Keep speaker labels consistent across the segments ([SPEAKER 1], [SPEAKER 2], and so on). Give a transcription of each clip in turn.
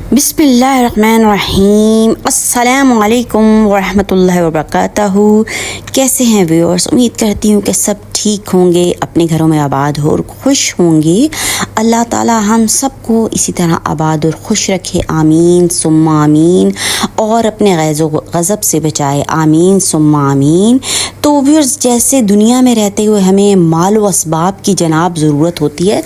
[SPEAKER 1] बिस्मिल्लाहिर्रहमानिर्रहीम। अस्सलाम वालेकुम वरहमतुल्लाहि वबरकातुहू। कैसे हैं व्यूअर्स? उम्मीद करती हूँ कि सब ठीक होंगे, अपने घरों में आबाद हो और खुश होंगे। अल्लाह ताला हम सबको इसी तरह आबाद और खुश रखे, आमीन सुम्मा आमीन, और अपने गैज़ो गज़ब से बचाए, आमीन सुम्मा आमीन। तो व्यूअर्स, जैसे दुनिया में रहते हुए हमें माल व असबाब की जनाब ज़रूरत होती है,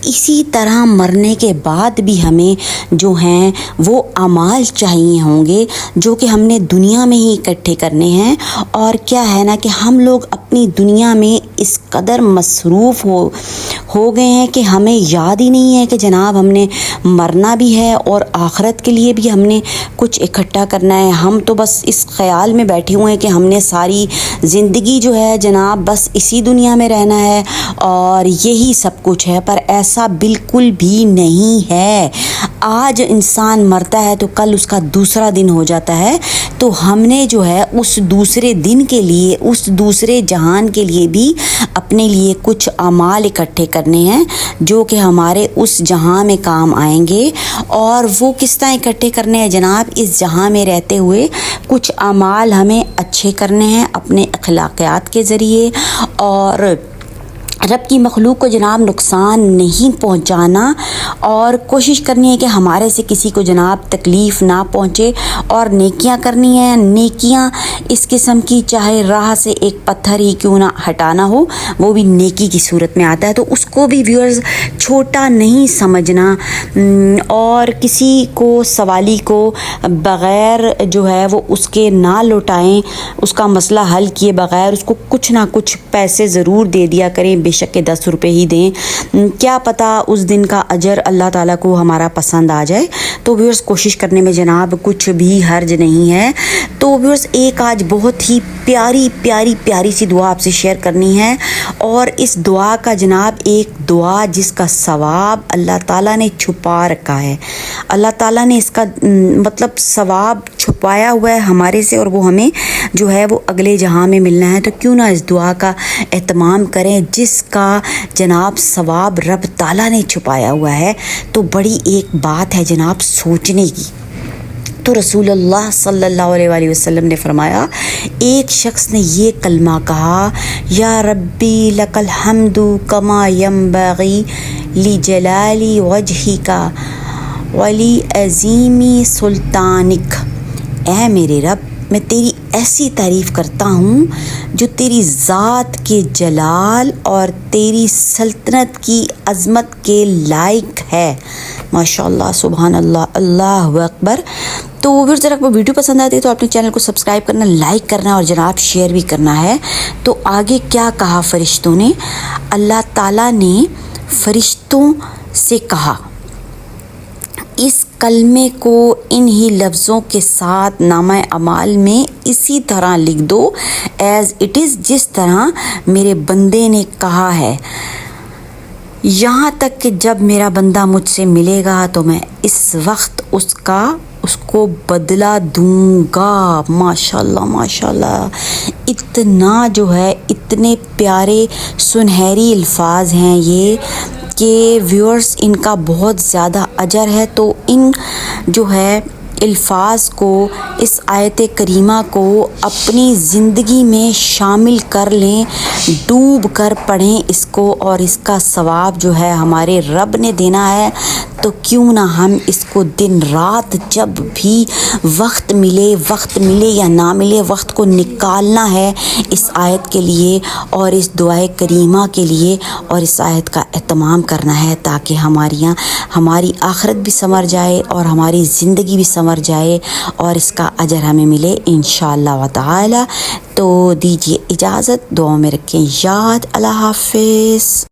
[SPEAKER 1] इसी तरह मरने के बाद भी हमें जो हैं वो अमाल चाहिए होंगे, जो कि हमने दुनिया में ही इकट्ठे करने हैं। और क्या है ना कि हम लोग अपनी दुनिया में इस कदर मसरूफ़ हो गए हैं कि हमें याद ही नहीं है कि जनाब हमने मरना भी है और आखिरत के लिए भी हमने कुछ इकट्ठा करना है। हम तो बस इस ख़याल में बैठे हुए हैं कि हमने सारी ज़िंदगी जो है जनाब बस इसी दुनिया में रहना है और यही सब कुछ है, पर ऐसा बिल्कुल भी नहीं है। आज इंसान मरता है तो कल उसका दूसरा दिन हो जाता है, तो हमने जो है उस दूसरे दिन के लिए, उस दूसरे जहान के लिए भी अपने लिए कुछ अमाल इकट्ठे करने हैं, जो कि हमारे उस जहां में काम आएंगे। और वो किस तरह इकट्ठे करने हैं जनाब? इस जहां में रहते हुए कुछ अमाल हमें अच्छे करने हैं अपने अखलाक़ियात के ज़रिए, और रब की मखलूक को जनाब नुकसान नहीं पहुंचाना, और कोशिश करनी है कि हमारे से किसी को जनाब तकलीफ़ ना पहुंचे, और नेकियां करनी है। नेकियां इस किस्म की, चाहे राह से एक पत्थर ही क्यों ना हटाना हो, वो भी नेकी की सूरत में आता है, तो उसको भी व्यूअर्स छोटा नहीं समझना, और किसी को सवाली को बग़ैर जो है वो उसके ना लौटाएं, उसका मसला हल किए बग़ैर उसको कुछ ना कुछ पैसे ज़रूर दे दिया करें, बेशक के 10 रुपये ही दें, क्या पता उस दिन का अजर अल्लाह ताला को हमारा पसंद आ जाए। तो व्यूअर्स, कोशिश करने में जनाब कुछ भी हर्ज नहीं है। तो व्यूअर्स, एक आज बहुत ही प्यारी प्यारी प्यारी सी दुआ आपसे शेयर करनी है, और इस दुआ का जनाब एक दुआ जिसका सवाब अल्लाह ताला ने छुपा रखा है। अल्लाह ताला ने इसका मतलब सवाब छुपाया हुआ है हमारे से, और वो हमें जो है वो अगले जहां में मिलना है। तो क्यों ना इस दुआ का एहतमाम करें जिसका जनाब सवाब रब ताला ने छुपाया हुआ है। तो बड़ी एक बात है जनाब सोचने की। तो रसूलुल्लाह सल्लल्लाहु अलैहि वसल्लम ने फरमाया, एक शख्स ने ये कलमा कहा, या रब्बी लकल हम्दु कमा यंबगी ली जलाली वजहिका वली अज़ीमी सुल्तानिक। ऐ मेरे रब, मैं तेरी ऐसी तारीफ़ करता हूँ जो तेरी ज़ात के जलाल और तेरी सल्तनत की अज़मत के लायक है। माशाअल्लाह, सुभान अल्लाह, अल्लाहु अकबर। तो फिर ज़रा आपको वीडियो पसंद आती है तो अपने चैनल को सब्सक्राइब करना, लाइक करना और जनाब शेयर भी करना है। तो आगे क्या कहा फ़रिश्तों ने? अल्लाह ताला ने फ़रिश्तों से कहा, इस कलमे को इन्हीं लफ्ज़ों के साथ नामा अमाल में इसी तरह लिख दो एज़ इट इज़, जिस तरह मेरे बंदे ने कहा है, यहाँ तक कि जब मेरा बंदा मुझसे मिलेगा तो मैं इस वक्त उसको बदला दूंगा। माशाल्लाह माशाल्लाह, इतना जो है, इतने प्यारे सुनहरी अल्फाज हैं ये कि व्यूअर्स इनका बहुत ज़्यादा अजर है। तो इन जो है अल्फाज को, इस आयत करीमा को अपनी ज़िंदगी में शामिल कर लें, डूब कर पढ़ें इसको, और इसका सवाब जो है हमारे रब ने देना है। तो क्यों ना हम इसको दिन रात जब भी वक्त मिले या ना मिले, वक्त को निकालना है इस आयत के लिए और इस दुआए करीमा के लिए, और इस आयत का एहतमाम करना है, ताकि हमारी आखिरत भी संवर जाए और हमारी ज़िंदगी भी संवर जाए और इसका अजर हमें मिले इंशाअल्लाह व ताला। तो दीजिए इजाज़त, दुआ में रखें याद। अल्लाह हाफ़िज़।